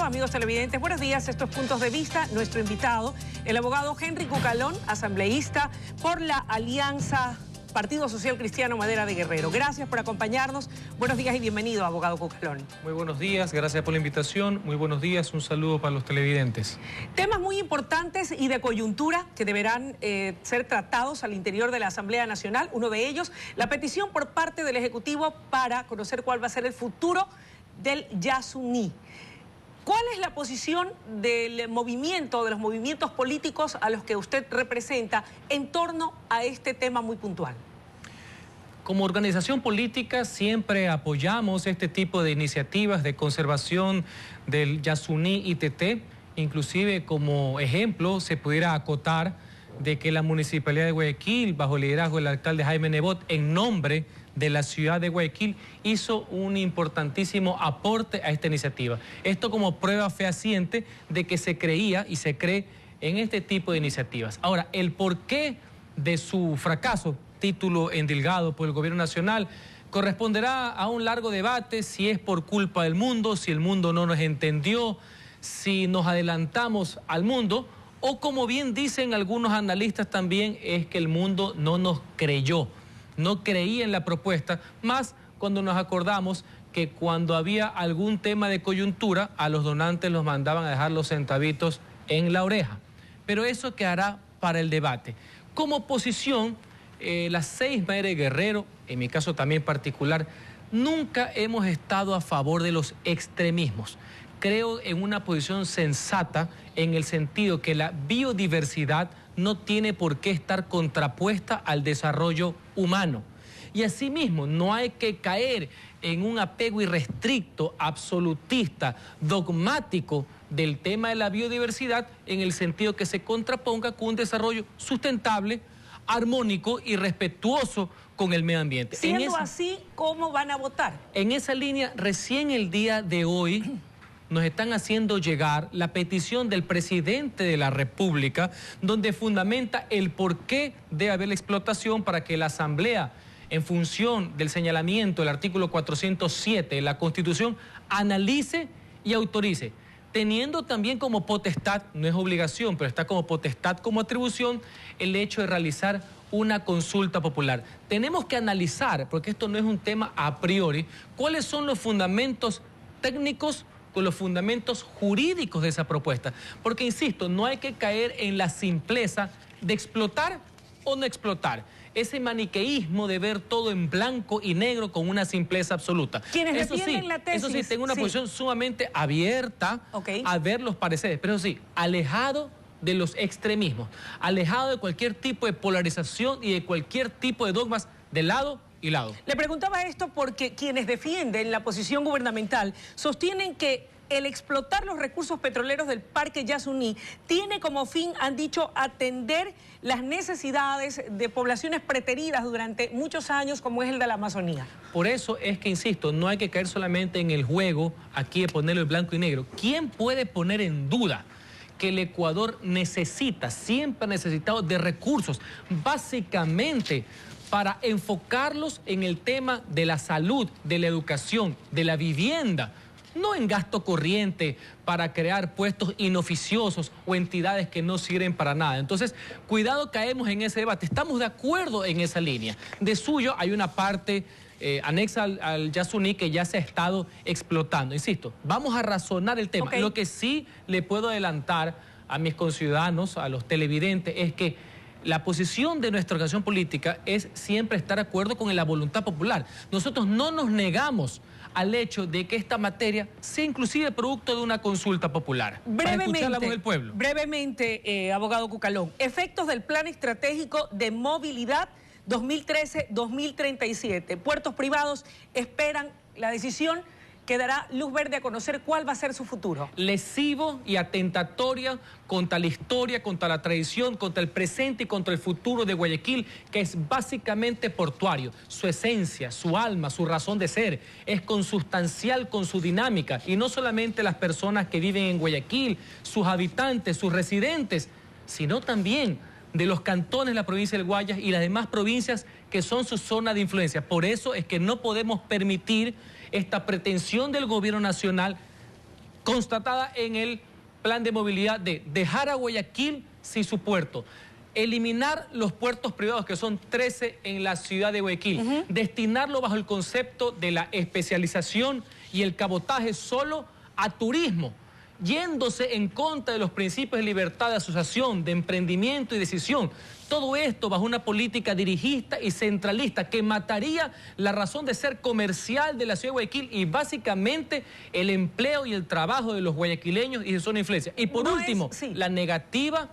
amigos televidentes, buenos días. Estos puntos de vista, nuestro invitado, el abogado Henry Cucalón, asambleísta por la Alianza Partido Social Cristiano Madera de Guerrero. Gracias por acompañarnos. Buenos días y bienvenido, abogado Cucalón. Muy buenos días, gracias por la invitación. Muy buenos días, un saludo para los televidentes. Temas muy importantes y de coyuntura que deberán ser tratados al interior de la Asamblea Nacional. Uno de ellos, la petición por parte del Ejecutivo para conocer cuál va a ser el futuro del Yasuní. ¿Cuál es la posición del movimiento, de los movimientos políticos a los que usted representa en torno a este tema muy puntual? Como organización política siempre apoyamos este tipo de iniciativas de conservación del Yasuní ITT. Inclusive como ejemplo se pudiera acotar de que la Municipalidad de Guayaquil, bajo el liderazgo del alcalde Jaime Nebot, en nombre de la ciudad de Guayaquil, hizo un importantísimo aporte a esta iniciativa. Esto como prueba fehaciente de que se creía y se cree en este tipo de iniciativas. Ahora, el porqué de su fracaso, título endilgado por el gobierno nacional, corresponderá a un largo debate, si es por culpa del mundo, si el mundo no nos entendió, si nos adelantamos al mundo, o como bien dicen algunos analistas también, es que el mundo no nos creyó, no creía en la propuesta, más cuando nos acordamos que cuando había algún tema de coyuntura, a los donantes los mandaban a dejar los centavitos en la oreja. Pero eso quedará para el debate. Como posición, las 6 Madera de Guerrero, en mi caso también particular, nunca hemos estado a favor de los extremismos. Creo en una posición sensata en el sentido que la biodiversidad no tiene por qué estar contrapuesta al desarrollo humano. Y asimismo, no hay que caer en un apego irrestricto, absolutista, dogmático del tema de la biodiversidad en el sentido que se contraponga con un desarrollo sustentable, armónico y respetuoso con el medio ambiente. Siendo así, ¿cómo van a votar? En esa línea, recién el día de hoy nos están haciendo llegar la petición del presidente de la República, donde fundamenta el por qué debe haber la explotación para que la Asamblea, en función del señalamiento del artículo 407 de la Constitución, analice y autorice, teniendo también como potestad, no es obligación, pero está como potestad, como atribución, el hecho de realizar una consulta popular. Tenemos que analizar, porque esto no es un tema a priori, cuáles son los fundamentos técnicos con los fundamentos jurídicos de esa propuesta. Porque, insisto, no hay que caer en la simpleza de explotar o no explotar. Ese maniqueísmo de ver todo en blanco y negro con una simpleza absoluta. Quienes defienden la tesis. Eso sí, tengo una posición sumamente abierta a ver los pareceres, pero eso sí, alejado de los extremismos, alejado de cualquier tipo de polarización y de cualquier tipo de dogmas de lado y lado. Le preguntaba esto porque quienes defienden la posición gubernamental sostienen que el explotar los recursos petroleros del Parque Yasuní tiene como fin, han dicho, atender las necesidades de poblaciones preteridas durante muchos años, como es el de la Amazonía. Por eso es que, insisto, no hay que caer solamente en el juego aquí de ponerlo en blanco y negro. ¿Quién puede poner en duda que el Ecuador necesita, siempre ha necesitado de recursos, básicamente para enfocarlos en el tema de la salud, de la educación, de la vivienda, no en gasto corriente para crear puestos inoficiosos o entidades que no sirven para nada? Entonces, cuidado, caemos en ese debate. Estamos de acuerdo en esa línea. De suyo hay una parte anexa al Yasuní que ya se ha estado explotando. Insisto, vamos a razonar el tema. Lo que sí le puedo adelantar a mis conciudadanos, a los televidentes, es que la posición de nuestra organización política es siempre estar de acuerdo con la voluntad popular. Nosotros no nos negamos al hecho de que esta materia sea inclusive producto de una consulta popular. Para escuchar la voz del pueblo. Brevemente, abogado Cucalón, efectos del Plan Estratégico de Movilidad 2013-2037. Puertos privados esperan la decisión que dará luz verde a conocer cuál va a ser su futuro. Lesivo y atentatoria contra la historia, contra la tradición, contra el presente y contra el futuro de Guayaquil, que es básicamente portuario. Su esencia, su alma, su razón de ser es consustancial con su dinámica, y no solamente las personas que viven en Guayaquil, sus habitantes, sus residentes, sino también de los cantones de la provincia del Guayas y las demás provincias que son su zona de influencia. Por eso es que no podemos permitir esta pretensión del gobierno nacional constatada en el plan de movilidad de dejar a Guayaquil sin su puerto, eliminar los puertos privados, que son 13 en la ciudad de Guayaquil, destinarlo bajo el concepto de la especialización y el cabotaje solo a turismo, yéndose en contra de los principios de libertad de asociación, de emprendimiento y decisión. Todo esto bajo una política dirigista y centralista que mataría la razón de ser comercial de la ciudad de Guayaquil y básicamente el empleo y el trabajo de los guayaquileños y de zona de influencia. Y por último, la negativa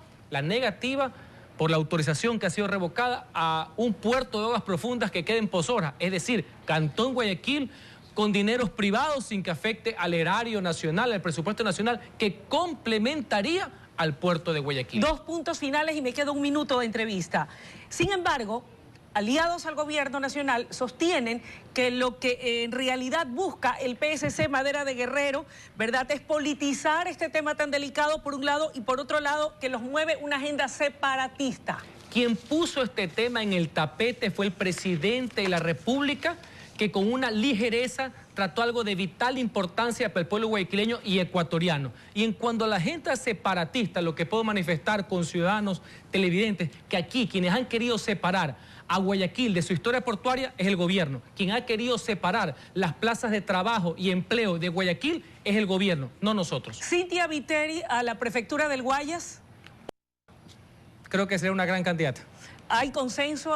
por la autorización que ha sido revocada a un puerto de aguas profundas que quede en Pozora, es decir, Cantón Guayaquil, con dineros privados sin que afecte al erario nacional, al presupuesto nacional, que complementaría al puerto de Guayaquil. 2 puntos finales y me queda 1 minuto de entrevista. Sin embargo, aliados al gobierno nacional sostienen que lo que en realidad busca el PSC Madera de Guerrero, ¿verdad?, es politizar este tema tan delicado por un lado y por otro lado que los mueve una agenda separatista. Quien puso este tema en el tapete fue el presidente de la República, que con una ligereza trató algo de vital importancia para el pueblo guayaquileño y ecuatoriano. Y en cuanto a la agenda separatista, lo que puedo manifestar con ciudadanos televidentes, que aquí quienes han querido separar a Guayaquil de su historia portuaria es el gobierno. Quien ha querido separar las plazas de trabajo y empleo de Guayaquil es el gobierno, no nosotros. Cintia Viteri a la prefectura del Guayas. Creo que será una gran candidata. ¿Hay consenso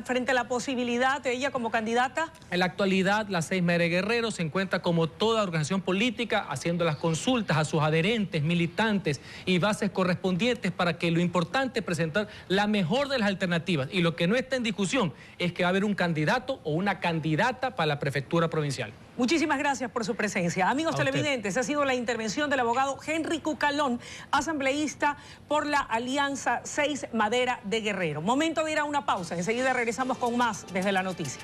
frente a la posibilidad de ella como candidata? En la actualidad, la 6 Madera de Guerrero se encuentra como toda organización política haciendo las consultas a sus adherentes, militantes y bases correspondientes para que lo importante es presentar la mejor de las alternativas. Y lo que no está en discusión es que va a haber un candidato o una candidata para la prefectura provincial. Muchísimas gracias por su presencia. Amigos televidentes, ha sido la intervención del abogado Henry Cucalón, asambleísta por la Alianza 6 Madera de Guerrero. Momento de ir a una pausa. Enseguida regresamos con más desde la noticia.